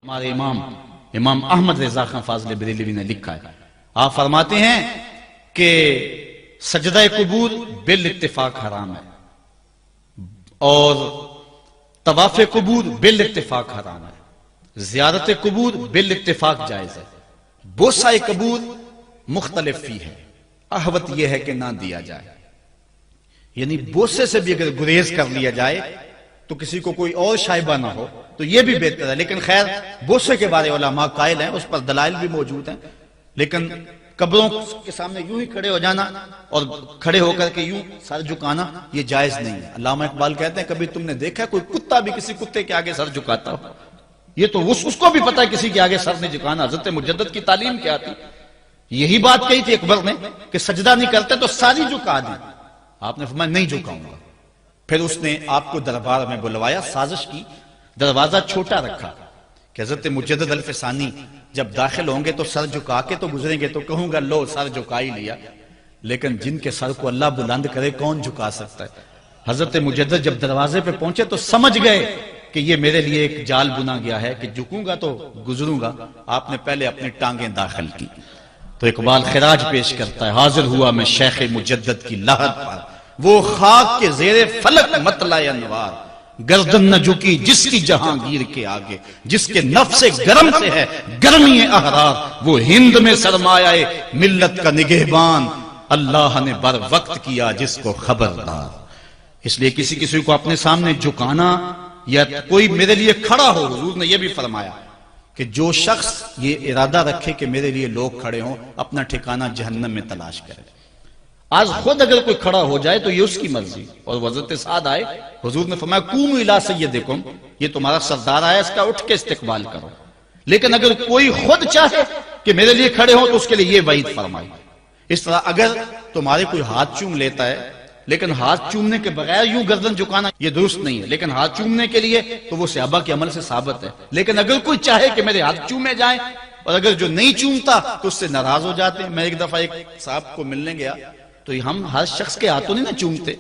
ہمارے امام احمد رضا خان فاضل بریلوی نے لکھا ہے، آپ فرماتے ہیں کہ سجدہ قبور بالاتفاق حرام ہے اور طواف قبور بالاتفاق حرام ہے، زیارت قبور بالاتفاق جائز ہے، بوسہ قبور مختلف فی ہے، احوط یہ ہے کہ نہ دیا جائے، یعنی بوسے سے بھی اگر گریز کر لیا جائے تو کسی کو کوئی اور شائبہ نہ ہو تو یہ بھی بہتر ہے، لیکن خیر بوسے کے بارے علماء قائل ہیں، اس پر دلائل بھی موجود ہیں، لیکن قبروں کے سامنے یوں ہی کھڑے ہو جانا اور کھڑے ہو کر کے یوں سر جھکانا یہ جائز نہیں ہے۔ علامہ اقبال کہتے ہیں کبھی تم نے دیکھا کوئی کتا بھی کسی کتے کے آگے سر جھکاتا ہو؟ یہ تو اس کو بھی پتا ہے کسی کے آگے سر نہیں جھکانا، حضرت مجدد کی تعلیم کیا تھی؟ یہی بات کہی تھی اکبر نے کہ سجدہ نہیں کرتے تو ساری جھکا دی، آپ نے فرمایا نہیں جھکاؤں گا۔ پھر اس نے آپ کو دربار میں بلوایا، سازش کی، دروازہ چھوٹا رکھا کہ حضرت مجدد الفسانی جب داخل ہوں گے تو سر جھکا کے تو گزریں گے تو کہوں گا لو سر جھکا ہی لیا، لیکن جن کے سر کو اللہ بلند کرے کون جھکا سکتا ہے؟ حضرت مجدد جب دروازے پہ پہنچے تو سمجھ گئے کہ یہ میرے لیے ایک جال بنا گیا ہے کہ جھکوں گا تو گزروں گا، آپ نے پہلے اپنی ٹانگیں داخل کی۔ تو اقبال خراج پیش کرتا ہے، حاضر ہوا میں شیخ مجدد کی لحد پر، وہ خاک کے زیر فلک مطلع انوار، گردن نہ جھکی جس کی جہانگیر کے آگے، جس کے نفس گرم سے ہے گرمی احرار، وہ ہند میں سرمایہ ملت کا نگہبان، اللہ نے بر وقت کیا جس کو خبردار۔ اس لیے کسی کو اپنے سامنے جھکانا یا کوئی میرے لیے کھڑا ہو، حضور نے یہ بھی فرمایا کہ جو شخص یہ ارادہ رکھے کہ میرے لیے لوگ کھڑے ہوں اپنا ٹھکانہ جہنم میں تلاش کرے۔ آج خود اگر کوئی کھڑا ہو جائے تو یہ اس کی مرضی، اور حضرت سعد آئے، حضور نے فرمایا قوموا الی سیدکم، یہ تمہارا سردار آیا اس کا اٹھ کے استقبال کرو، لیکن اگر کوئی خود چاہے کہ میرے لیے کھڑے ہوں تو اس کے لیے یہ وعید فرمائی۔ اس طرح اگر تمہارے کوئی ہاتھ چوم لیتا ہے لیکن ہاتھ چومنے کے بغیر یوں گردن جھکانا یہ درست نہیں ہے، لیکن ہاتھ چومنے کے لیے تو وہ صحابہ کے عمل سے ثابت ہے، لیکن اگر کوئی چاہے کہ میرے ہاتھ چومے جائیں اور اگر جو نہیں چومتا تو اس سے ناراض ہو جاتے ہیں۔ میں ایک دفعہ ایک صاحب کو ملنے گیا تو ہم ہر شخص کے ہاتھوں نہیں نہ چومتے،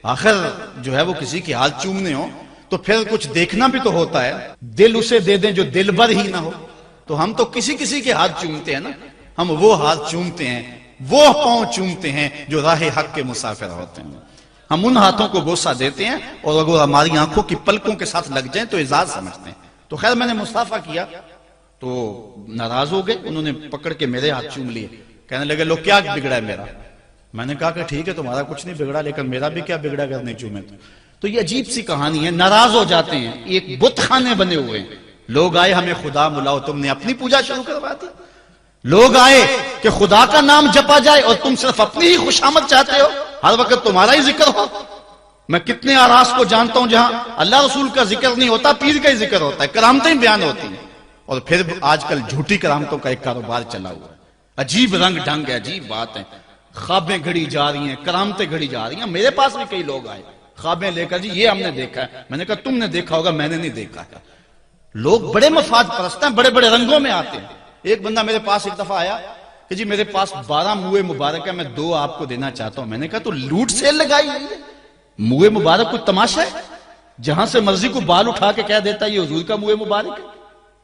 آخر جو ہے وہ کسی کے ہاتھ چومنے ہو تو پھر کچھ دیکھنا بھی تو ہوتا ہے، دل اسے دے دیں جو دل بر ہی نہ ہو، تو ہم تو کسی کے ہاتھ چومتے ہیں نا، ہم وہ ہاتھ چومتے ہیں، وہ پاؤں چومتے ہیں جو راہ حق کے مسافر ہوتے ہیں، ہم ان ہاتھوں کو بوسہ دیتے ہیں اور اگر ہماری آنکھوں کی پلکوں کے ساتھ لگ جائیں تو اعزاز سمجھتے ہیں۔ تو خیر میں نے مصافحہ کیا تو ناراض ہو گئے، انہوں نے پکڑ کے میرے ہاتھ چوم لیے، کہنے لگے لو کیا بگڑا ہے میرا؟ میں نے کہا کہ ٹھیک ہے تمہارا کچھ نہیں بگڑا لیکن میرا بھی کیا بگڑا اگر نہیں چومے تو یہ عجیب سی کہانی ہے، ناراض ہو جاتے ہیں۔ ایک بت خانے بنے ہوئے ہیں، لوگ آئے ہمیں خدا ملاؤ، تم نے اپنی پوجا شروع کروا دی، لوگ آئے کہ خدا کا نام جپا جائے اور تم صرف اپنی ہی خوشامد چاہتے ہو، ہر وقت تمہارا ہی ذکر ہو۔ میں کتنے آراس کو جانتا ہوں جہاں اللہ رسول کا ذکر نہیں ہوتا، پیر کا ہی ذکر ہوتا ہے، کرامتیں بیان ہوتی ہیں، اور پھر آج کل جھوٹی کرامتوں کا ایک کاروبار چلا ہوا ہے، عجیب رنگ ڈھنگ ہے، عجیب بات ہے، خوابیں گھڑی جا رہی ہیں، کرامتیں گھڑی جا رہی ہیں۔ میرے پاس بھی کئی لوگ آئے خوابیں لے کر، جی یہ ہم نے دیکھا ہے، میں نے کہا تم نے دیکھا ہوگا میں نے نہیں دیکھا ہے۔ لوگ بڑے مفاد پرست ہیں، بڑے بڑے رنگوں میں آتے ہیں۔ ایک بندہ میرے پاس ایک دفعہ آیا کہ جی میرے پاس 12 موئے مبارک ہے، میں 2 آپ کو دینا چاہتا ہوں۔ میں نے کہا تو لوٹ سیل لگائی ہوئی ہے، موئے مبارک کوئی تماشا ہے؟ جہاں سے مرضی کو بال اٹھا کے کہہ دیتا ہے یہ حضور کا موئے مبارک ہے،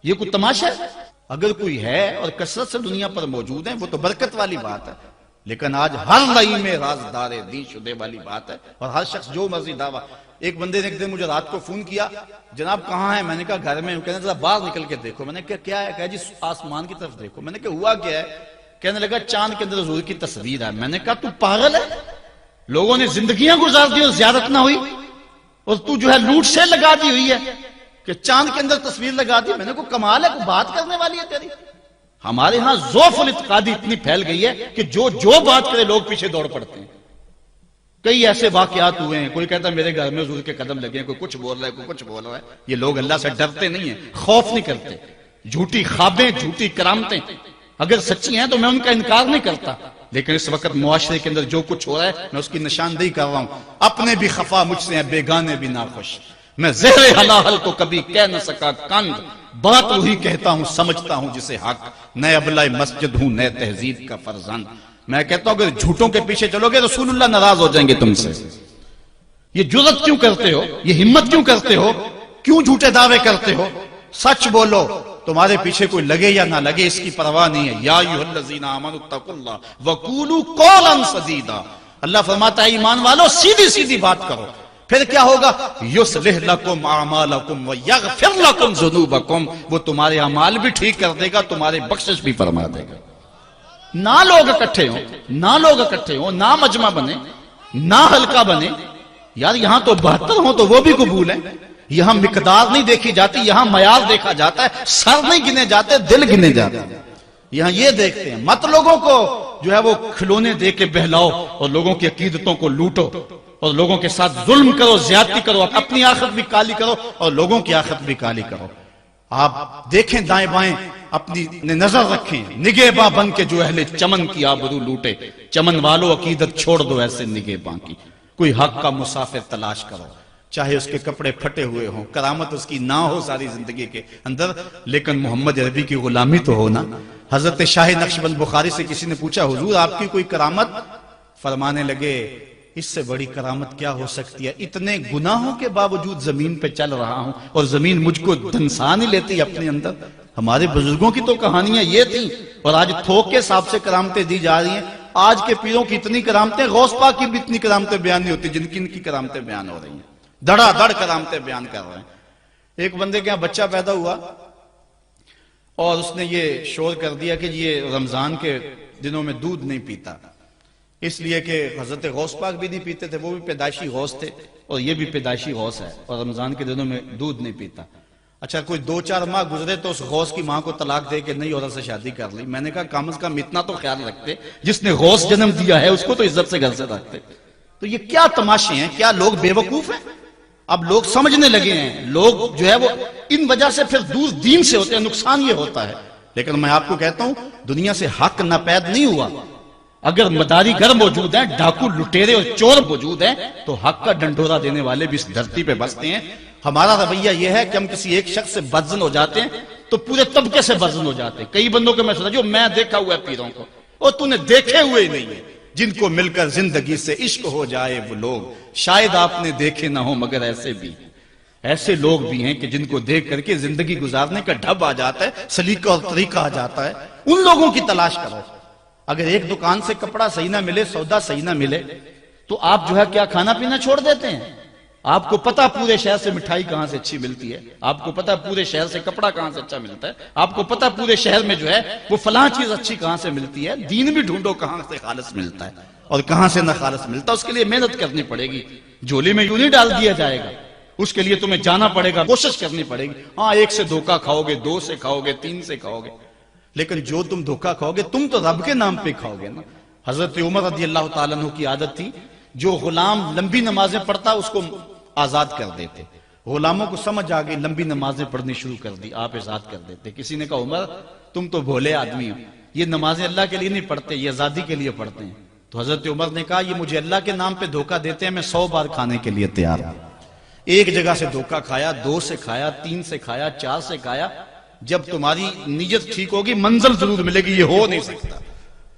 یہ کوئی تماشا ہے؟ اگر کوئی ہے اور کثرت سے دنیا پر موجود ہیں وہ تو برکت والی بات ہے، لیکن آج ہر نئی میں رازدار دین شدے والی بات ہے، اور ہر شخص جو مرضی دعویٰ۔ ایک بندے نے ایک دن مجھے رات کو فون کیا، جناب کہاں ہے؟ میں نے کہا گھر میں ہوں۔ کہنے ذرا باہر نکل کے دیکھو۔ میں نے کہا کیا ہے؟ کہا جی آسمان کی طرف دیکھو۔ میں نے کہا ہوا کیا ہے؟ کہنے لگا چاند کے اندر حضور کی تصویر ہے۔ میں نے کہا تو پاگل ہے، لوگوں نے زندگیاں گزار دی اور زیارت نہ ہوئی، اور تو جو ہے لوٹ سے لگا دی ہوئی ہے کہ چاند کے اندر تصویر لگا دی۔ میں نے کہا کمال ہے، کوئی بات کرنے والی ہے تیری؟ ہمارے ہاں ذوف الاعتقادی اتنی پھیل گئی ہے کہ جو بات کرے لوگ پیچھے دوڑ پڑتے ہیں۔ کئی ایسے واقعات ہوئے ہیں، کوئی کہتا ہے میرے گھر میں حضور کے قدم لگے ہیں، کوئی کچھ بول رہا ہے، کوئی کچھ بول رہا ہے۔ یہ لوگ اللہ سے ڈرتے نہیں ہیں، خوف نہیں کرتے۔ جھوٹی خوابیں، جھوٹی کرامتیں اگر سچی ہیں تو میں ان کا انکار نہیں کرتا، لیکن اس وقت معاشرے کے اندر جو کچھ ہو رہا ہے میں اس کی نشاندہی کر رہا ہوں۔ اپنے بھی خفا مجھ سے ہیں، بیگانے بھی ناخوش، میں زہر حلاحل کو کبھی کہہ نہ سکا کند، بات وہی کہتا ہوں سمجھتا ہوں جسے حق، نئے ابلۂ مسجد ہوں نئے تہذیب کا فرزند۔ میں کہتا ہوں اگر جھوٹوں کے پیچھے چلو گے رسول اللہ ناراض ہو جائیں گے تم سے۔ یہ جرأت کیوں کرتے ہو؟ یہ ہمت کیوں کرتے ہو؟ کیوں جھوٹے دعوے کرتے ہو؟ سچ بولو، تمہارے پیچھے کوئی لگے یا نہ لگے اس کی پرواہ نہیں ہے. یا ایھا الذین آمنوا اتقوا اللہ وقولوا قولا سدیدا. اللہ فرماتا ہے ایمان والو سیدھی سیدھی بات کرو. پھر کیا ہوگا؟ یصلح لکم اعمالکم ویغفر لکم ذنوبکم. وہ تمہارے اعمال بھی ٹھیک کر دے گا، تمہارے بخشش بھی فرما دے گا. نہ لوگ اکٹھے ہوں، نہ مجمع بنے، نہ حلقہ بنے. یار یہاں تو 72 ہوں تو وہ بھی قبول ہے. یہاں مقدار نہیں دیکھی جاتی، یہاں معیار دیکھا جاتا ہے. سر نہیں گنے جاتے، دل گنے جاتے ہیں. یہاں یہ دیکھتے ہیں. مت لوگوں کو جو ہے وہ کھلونے دے کے بہلاؤ اور لوگوں کی عقیدتوں کو لوٹو اور لوگوں کے ساتھ ظلم کرو، زیادتی کرو، اپنی آخرت بھی کالی کرو اور لوگوں کی آخرت بھی کالی کرو. آپ دیکھیں دائیں بائیں، اپنی نظر رکھیں. نگہباں بن کے جو اہل چمن کی آبرو لوٹے. چمن والو عقیدت چھوڑ دو ایسے نگہباں کی. کوئی حق کا مسافر تلاش کرو، چاہے اس کے کپڑے پھٹے ہوئے ہوں، کرامت اس کی نہ ہو ساری زندگی کے اندر، لیکن محمد عربی کی غلامی تو ہو نا. حضرت شاہ نقشبند بخاری سے کسی نے پوچھا حضور آپ کی کوئی کرامت؟ فرمانے لگے اس سے بڑی کرامت کیا ہو سکتی ہے؟ اتنے گناہوں کے باوجود زمین پہ چل رہا ہوں اور زمین مجھ کو دھنسا نہیں لیتی اپنے اندر. ہمارے بزرگوں کی تو کہانیاں یہ تھیں اور آج تھوک کے حساب سے کرامتیں دی جا رہی ہیں. آج کے پیروں کی اتنی کرامتیں، غوث پاک کی بھی اتنی کرامتیں بیان نہیں ہوتی جن کی ان کی کرامتیں بیان ہو رہی ہیں. دڑا دڑ کرامتیں بیان کر رہے ہیں. ایک بندے کے یہاں بچہ پیدا ہوا اور اس نے یہ شور کر دیا کہ یہ رمضان کے دنوں میں دودھ نہیں پیتا، اس لیے کہ حضرت غوث پاک بھی نہیں پیتے تھے، وہ بھی پیدائشی غوث تھے اور یہ بھی پیدائشی غوث ہے اور رمضان کے دنوں میں دودھ نہیں پیتا. اچھا کوئی 2-4 ماہ گزرے تو اس غوث کی ماں کو طلاق دے کے نئی عورت سے شادی کر لی. میں نے کہا کم از کم اتنا تو خیال رکھتے، جس نے غوث جنم دیا ہے اس کو تو عزت سے گھر سے رکھتے. تو یہ کیا تماشے ہیں؟ کیا لوگ بے وقوف ہیں؟ اب لوگ سمجھنے لگے ہیں. لوگ جو ہے وہ ان وجہ سے پھر دور دین سے ہوتے ہیں. نقصان یہ ہوتا ہے. لیکن میں آپ کو کہتا ہوں دنیا سے حق ناپید نہیں ہوا. اگر مداری گر موجود ہیں، ڈاکو لٹیرے اور چور موجود ہیں تو حق کا ڈنڈورا دینے والے بھی اس دھرتی پہ بستے ہیں. ہمارا رویہ یہ ہے کہ ہم کسی ایک شخص سے بدزن ہو جاتے ہیں تو پورے طبقے سے بدزن ہو جاتے ہیں. کئی بندوں کو میں سمجھا جو میں دیکھا ہوا ہے پیروں کو، اور تو نے دیکھے ہوئے ہی نہیں ہے. جن کو مل کر زندگی سے عشق ہو جائے وہ لوگ شاید آپ نے دیکھے نہ ہو، مگر ایسے لوگ بھی ہیں کہ جن کو دیکھ کر کے زندگی گزارنے کا ڈھب آ جاتا ہے، سلیقہ اور طریقہ آ جاتا ہے. ان لوگوں کی تلاش کرو. اگر ایک دکان سے کپڑا صحیح نہ ملے، سودا صحیح نہ ملے تو آپ جو ہے کیا کھانا پینا چھوڑ دیتے ہیں؟ آپ کو پتا پورے شہر سے مٹھائی کہاں سے اچھی ملتی ہے، آپ کو پتا پورے شہر سے کپڑا کہاں سے اچھا ملتا ہے، آپ کو پتا پورے شہر میں جو ہے وہ فلاں چیز اچھی کہاں سے ملتی ہے. دین بھی ڈھونڈو کہاں سے خالص ملتا ہے اور کہاں سے نہ خالص ملتا. اس کے لیے محنت کرنی پڑے گی. جھولی میں یوں نہیں ڈال دیا جائے گا، اس کے لیے تمہیں جانا پڑے گا، کوشش کرنی پڑے گی. ہاں 1 سے دھوکہ کھاؤ گے، 2 سے کھاؤ گے، 3 سے کھاؤ گے، لیکن جو تم دھوکہ کھاؤ گے تم تو رب کے نام پہ کھاؤ گے نا. حضرت عمر رضی اللہ تعالیٰ عنہ کی عادت تھی جو غلام لمبی نمازیں پڑھتا اس کو آزاد کر دیتے. غلاموں کو سمجھ آ گئی، لمبی نمازیں پڑھنی شروع کر دی، آپ آزاد کر دیتے. کسی نے کہا عمر تم تو بھولے آدمی ہو، یہ نمازیں اللہ کے لیے نہیں پڑھتے، یہ آزادی کے لیے پڑھتے ہیں. تو حضرت عمر نے کہا یہ مجھے اللہ کے نام پہ دھوکہ دیتے ہیں، میں 100 بار کھانے کے لیے تیار ہوں. ایک جگہ سے دھوکہ کھایا، 2 سے کھایا، 3 سے کھایا، 4 سے کھایا. جب تمہاری نیت ٹھیک ہوگی منزل ضرور ملے گی. یہ ہو نہیں سکتا.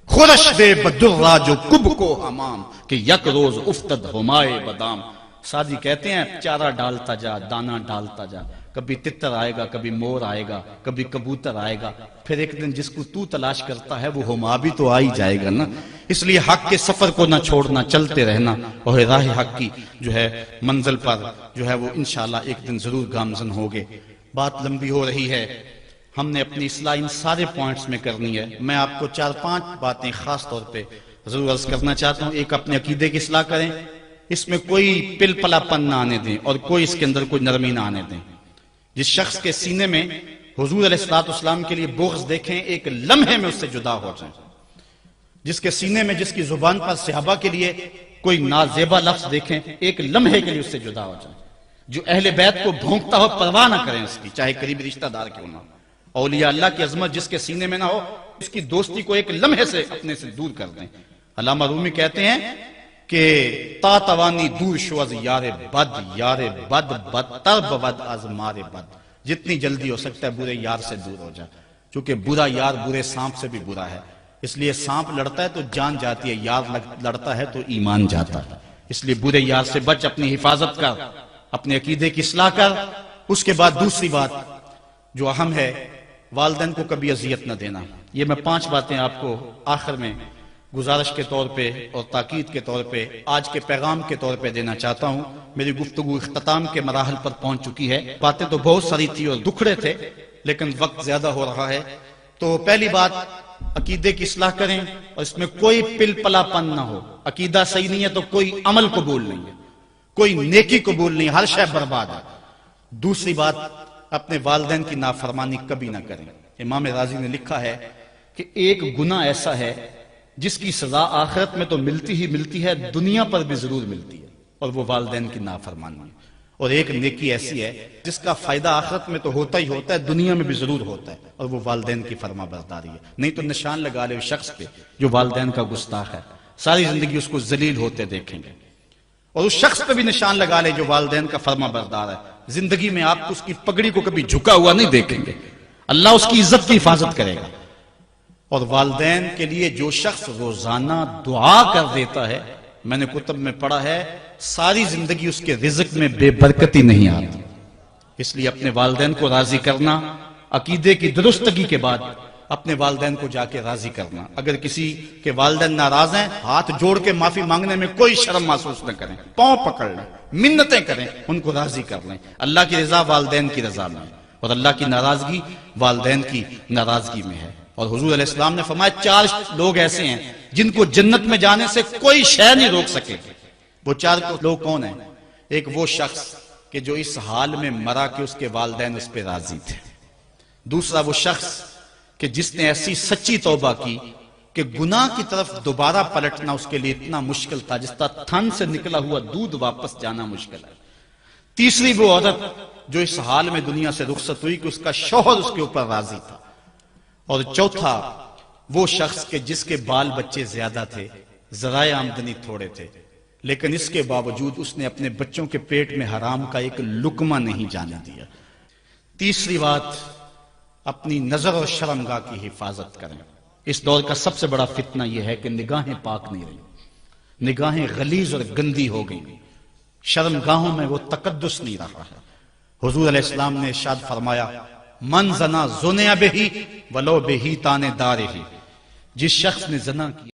خورش دے بدرا جو کب کو حمام کہ یک روز افتد ہمائے بدام. سادی کہتے ہیں چارہ ڈالتا جا، دانہ ڈالتا جا، کبھی تتر آئے گا، کبھی مور آئے گا، کبھی کبوتر آئے گا، پھر ایک دن جس کو تو تلاش کرتا ہے وہ ہما بھی تو آ ہی جائے گا نا. اس لیے حق کے سفر کو نہ چھوڑنا، چلتے رہنا اور راہ حق کی جو ہے منزل پر جو ہے وہ انشاءاللہ ایک دن ضرور گامزن ہوگے. بات لمبی ہو رہی ہے، ہم نے اپنی اصلاح ان سارے پوائنٹس میں کرنی ہے. میں آپ کو 4-5 باتیں خاص طور پہ ضرور عرض کرنا چاہتا ہوں. ایک، اپنے عقیدے کی اصلاح کریں، اس میں کوئی پل پلا پن نہ آنے دیں اور کوئی اس کے اندر کوئی نرمی نہ آنے دیں. جس شخص کے سینے میں حضور علیہ السلام کے لیے بغض دیکھیں ایک لمحے میں اس سے جدا ہو جائیں. جس کے سینے میں، جس کی زبان پر صحابہ کے لیے کوئی نازیبا لفظ دیکھیں ایک لمحے کے لیے اس سے جدا ہو جائیں. جو اہل بیت کو بھونکتا ہو پرواہ نہ کریں اس کی، چاہے قریبی رشتہ دار کیوں نہ ہو. اولیاء اللہ کی عظمت جس کے سینے میں نہ ہو اس کی دوستی کو ایک لمحے سے اپنے سے دور کر دیں. علامہ رومی کہتے ہیں کہ تا توانی دور شو از یار بد بدتر بود از مار بد. جتنی جلدی ہو سکتا ہے برے یار سے دور ہو جا، چونکہ برا یار برے سانپ سے بھی برا ہے. اس لیے سانپ لڑتا ہے تو جان جاتی ہے، یار لڑتا ہے تو ایمان جاتا ہے. اس لیے برے یار سے بچ، اپنی حفاظت کر، اپنے عقیدے کی اصلاح کر. اس کے بعد دوسری بات جو اہم ہے والدین کو کبھی اذیت نہ دینا۔ یہ میں 5 باتیں آپ کو آخر میں گزارش کے طور پہ اور تاکید کے طور پہ آج کے پیغام کے طور پہ دینا چاہتا ہوں۔ میری گفتگو اختتام کے مراحل پر پہنچ چکی ہے۔ باتیں تو بہت ساری تھی اور دکھڑے تھے، لیکن وقت زیادہ ہو رہا ہے۔ تو پہلی بات، عقیدے کی اصلاح کریں اور اس میں کوئی پل پلا پن نہ ہو۔ عقیدہ صحیح نہیں ہے تو کوئی عمل قبول نہیں ہے، کوئی نیکی قبول نہیں، ہر شے برباد ہے۔ دوسری بات، اپنے والدین کی نافرمانی کبھی نہ کریں۔ امام رازی نے لکھا ہے کہ ایک گناہ ایسا ہے جس کی سزا آخرت میں تو ملتی ہی ملتی ہے، دنیا پر بھی ضرور ملتی ہے، اور وہ والدین کی نافرمانی ہے۔ اور ایک نیکی ایسی ہے جس کا فائدہ آخرت میں تو ہوتا ہی ہوتا ہے، دنیا میں بھی ضرور ہوتا ہے، اور وہ والدین کی فرما برداری ہے۔ نہیں تو نشان لگا لے اس شخص پہ جو والدین کا گستاخ ہے، ساری زندگی اس کو ذلیل ہوتے دیکھیں گے۔ اور اس شخص پہ بھی نشان لگا لے جو والدین کا فرما بردار ہے، زندگی میں آپ اس کی پگڑی کو کبھی جھکا ہوا نہیں دیکھیں گے۔ اللہ اس کی عزت کی حفاظت کرے گا۔ اور والدین کے لیے جو شخص روزانہ دعا کر دیتا ہے، میں نے کتب میں پڑھا ہے، ساری زندگی اس کے رزق میں بے برکتی نہیں آتی۔ اس لیے اپنے والدین کو راضی کرنا، عقیدے کی درستگی کے بعد اپنے والدین کو جا کے راضی کرنا۔ اگر کسی کے والدین ناراض ہیں، ہاتھ جوڑ کے معافی مانگنے میں کوئی شرم محسوس نہ کریں، پاؤں پکڑ لیں، منتیں کریں، ان کو راضی کر لیں۔ اللہ کی رضا والدین کی رضا میں ہے، اور اللہ کی ناراضگی والدین کی ناراضگی میں ہے۔ اور حضور علیہ السلام نے فرمایا 4 لوگ ایسے ہیں جن کو جنت میں جانے سے کوئی شے نہیں روک سکے۔ وہ 4 لوگ کون ہیں؟ ایک وہ شخص کہ جو اس حال میں مرا کہ اس کے والدین اس پہ راضی تھے۔ دوسرا وہ شخص کہ جس نے ایسی سچی توبہ کی کہ گناہ کی طرف دوبارہ پلٹنا اس کے لیے اتنا مشکل تھا جس طرح تھن سے نکلا ہوا دودھ واپس جانا مشکل ہے۔ تیسری وہ عورت جو اس حال میں دنیا سے رخصت ہوئی کہ اس کا شوہر اس کے اوپر راضی تھا۔ اور چوتھا وہ شخص کہ جس کے بال بچے زیادہ تھے، ذرائع آمدنی تھوڑے تھے، لیکن اس کے باوجود اس نے اپنے بچوں کے پیٹ میں حرام کا ایک لقمہ نہیں جانے دیا۔ تیسری بات، اپنی نظر اور شرمگاہ کی حفاظت کریں۔ اس دور کا سب سے بڑا فتنہ یہ ہے کہ نگاہیں پاک نہیں رہی، نگاہیں غلیظ اور گندی ہو گئی، شرمگاہوں میں وہ تقدس نہیں رہا ہے۔ حضور علیہ السلام نے ارشاد فرمایا، من زنا زنیا بہی ولو بہی تانے دارہی، جس شخص نے زنا کیا